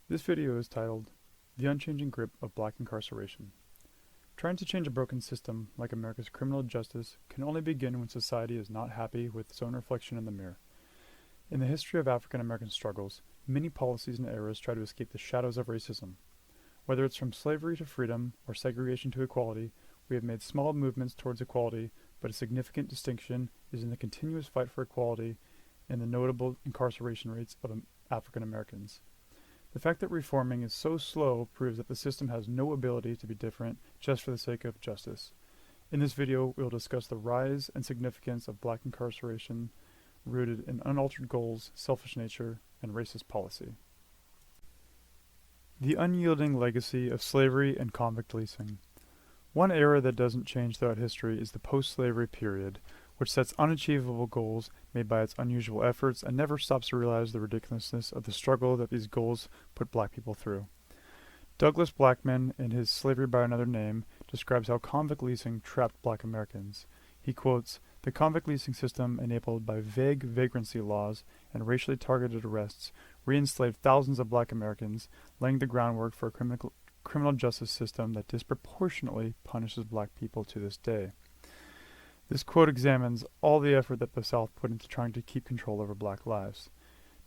This video is titled, The Unchanging Grip of Black Incarceration. Trying to change a broken system like America's criminal justice can only begin when society is not happy with its own reflection in the mirror. In the history of African American struggles, many policies and eras try to escape the shadows of racism. Whether it's from slavery to freedom or segregation to equality, we have made small movements towards equality, but a significant distinction is in the continuous fight for equality and the notable incarceration rates of African Americans. The fact that reforming is so slow proves that the system has no ability to be different just for the sake of justice. In this video, we will discuss the rise and significance of black incarceration rooted in unaltered goals, selfish nature, and racist policy. The unyielding legacy of slavery and convict leasing. One era that doesn't change throughout history is the post-slavery period, which sets unachievable goals made by its unusual efforts and never stops to realize the ridiculousness of the struggle that these goals put black people through. Douglas Blackman, in his Slavery by Another Name, describes how convict leasing trapped black Americans. He quotes, "The convict leasing system, enabled by vague vagrancy laws and racially targeted arrests, re-enslaved thousands of black Americans, laying the groundwork for a criminal justice system that disproportionately punishes black people to this day." This quote examines all the effort that the South put into trying to keep control over black lives.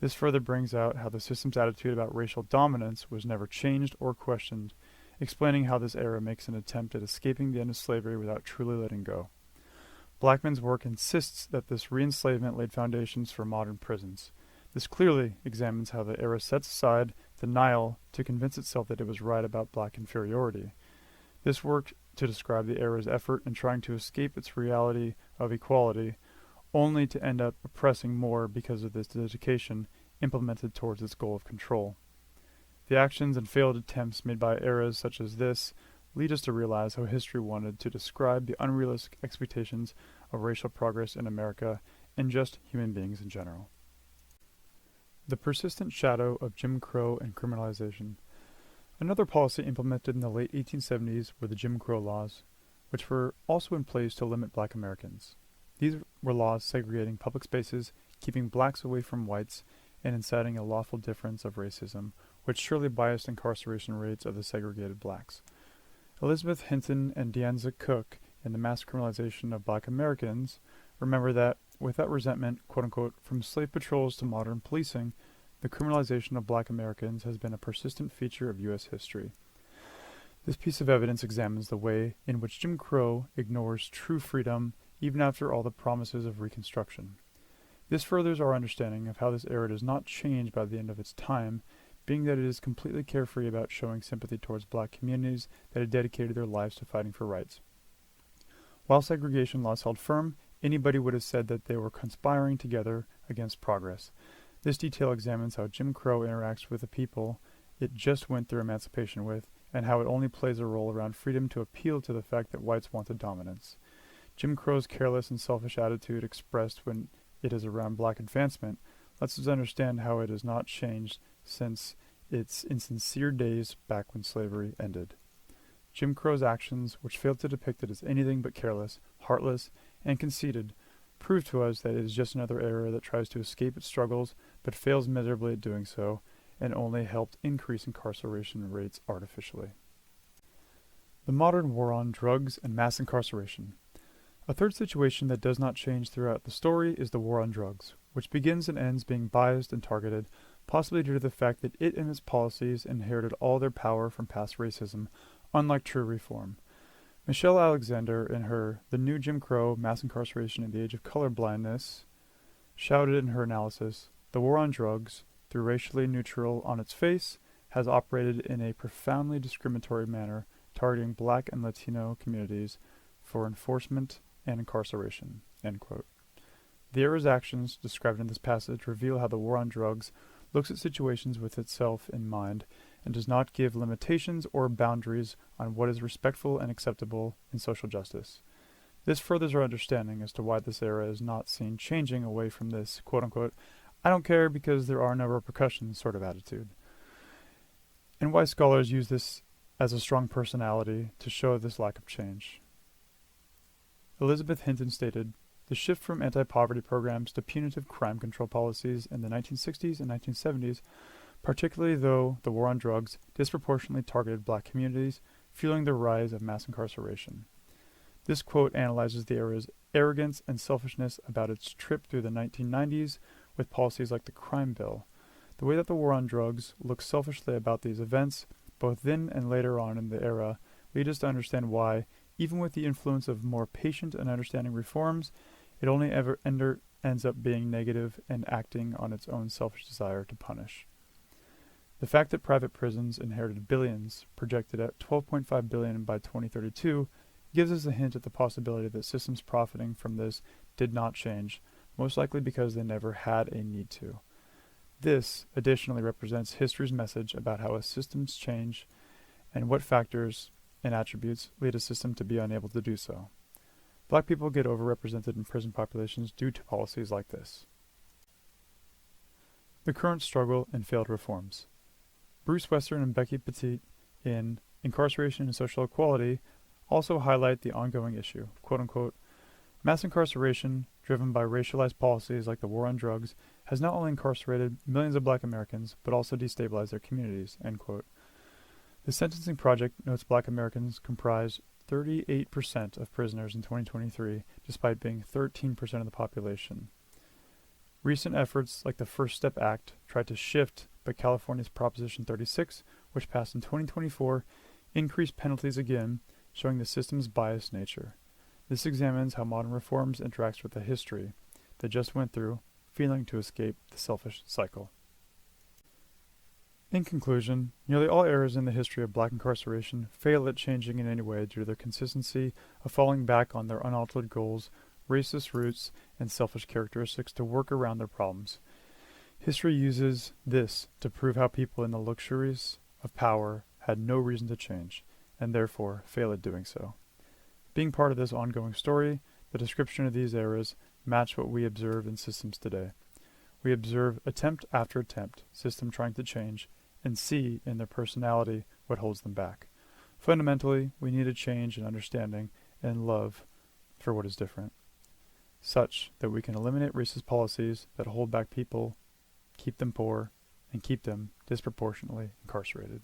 This further brings out how the system's attitude about racial dominance was never changed or questioned, explaining how this era makes an attempt at escaping the end of slavery without truly letting go. Blackman's work insists that this re-enslavement laid foundations for modern prisons. This clearly examines how the era sets aside denial to convince itself that it was right about black inferiority. This worked to describe the era's effort in trying to escape its reality of equality, only to end up oppressing more because of this dedication implemented towards its goal of control. The actions and failed attempts made by eras such as this lead us to realize how history wanted to describe the unrealistic expectations of racial progress in America and just human beings in general. The persistent shadow of Jim Crow and criminalization. Another policy implemented in the late 1870s were the Jim Crow laws, which were also in place to limit black Americans. These were laws segregating public spaces, keeping blacks away from whites, and inciting a lawful difference of racism, which surely biased incarceration rates of the segregated blacks. Elizabeth Hinton and Deanza Cook, in the mass criminalization of black Americans, remember that, without resentment, quote-unquote, from slave patrols to modern policing, the criminalization of black Americans has been a persistent feature of U.S. history. This piece of evidence examines the way in which Jim Crow ignores true freedom even after all the promises of Reconstruction. This furthers our understanding of how this era does not change by the end of its time, being that it is completely carefree about showing sympathy towards black communities that had dedicated their lives to fighting for rights. While segregation laws held firm, anybody would have said that they were conspiring together against progress. This detail examines how Jim Crow interacts with the people it just went through emancipation with, and how it only plays a role around freedom to appeal to the fact that whites wanted dominance. Jim Crow's careless and selfish attitude expressed when it is around black advancement lets us understand how it has not changed since its insincere days back when slavery ended. Jim Crow's actions, which failed to depict it as anything but careless, heartless, and conceited, prove to us that it is just another era that tries to escape its struggles but fails miserably at doing so, and only helped increase incarceration rates artificially. The modern war on drugs and mass incarceration. A third situation that does not change throughout the story is the war on drugs, which begins and ends being biased and targeted, possibly due to the fact that it and its policies inherited all their power from past racism, unlike true reform. Michelle Alexander, in her The New Jim Crow, Mass Incarceration in the Age of Colorblindness, shouted in her analysis, "The war on drugs, though racially neutral on its face, has operated in a profoundly discriminatory manner, targeting black and Latino communities for enforcement and incarceration." End quote. The era's actions, described in this passage, reveal how the war on drugs looks at situations with itself in mind, and does not give limitations or boundaries on what is respectful and acceptable in social justice. This furthers our understanding as to why this era is not seen changing away from this, quote-unquote, "I don't care because there are no repercussions" sort of attitude, and why scholars use this as a strong personality to show this lack of change. Elizabeth Hinton stated, "The shift from anti-poverty programs to punitive crime control policies in the 1960s and 1970s particularly though the war on drugs disproportionately targeted black communities, fueling the rise of mass incarceration. This quote analyzes the era's arrogance and selfishness about its trip through the 1990s with policies like the crime bill. The way that the war on drugs looks selfishly about these events, both then and later on in the era, lead us to understand why, even with the influence of more patient and understanding reforms, it only ever ends up being negative and acting on its own selfish desire to punish. The fact that private prisons inherited billions, projected at $12.5 billion by 2032, gives us a hint at the possibility that systems profiting from this did not change, most likely because they never had a need to. This additionally represents history's message about how systems change and what factors and attributes lead a system to be unable to do so. Black people get overrepresented in prison populations due to policies like this. The current struggle and failed reforms. Bruce Western and Becky Petit in Incarceration and Social Equality also highlight the ongoing issue, quote-unquote, mass incarceration, driven by racialized policies like the war on drugs, has not only incarcerated millions of black Americans, but also destabilized their communities, end quote. The Sentencing Project notes black Americans comprise 38% of prisoners in 2023, despite being 13% of the population. Recent efforts like the First Step Act tried to shift, but California's Proposition 36, which passed in 2024, increased penalties again, showing the system's biased nature. This examines how modern reforms interacts with the history they just went through, failing to escape the selfish cycle. In conclusion, nearly all eras in the history of black incarceration fail at changing in any way due to their consistency of falling back on their unaltered goals, racist roots, and selfish characteristics to work around their problems. History uses this to prove how people in the luxuries of power had no reason to change, and therefore fail at doing so. Being part of this ongoing story, the description of these eras match what we observe in systems today. We observe attempt after attempt, system trying to change, and see in their personality what holds them back. Fundamentally, we need a change in understanding and love for what is different, such that we can eliminate racist policies that hold back people, keep them poor, and keep them disproportionately incarcerated.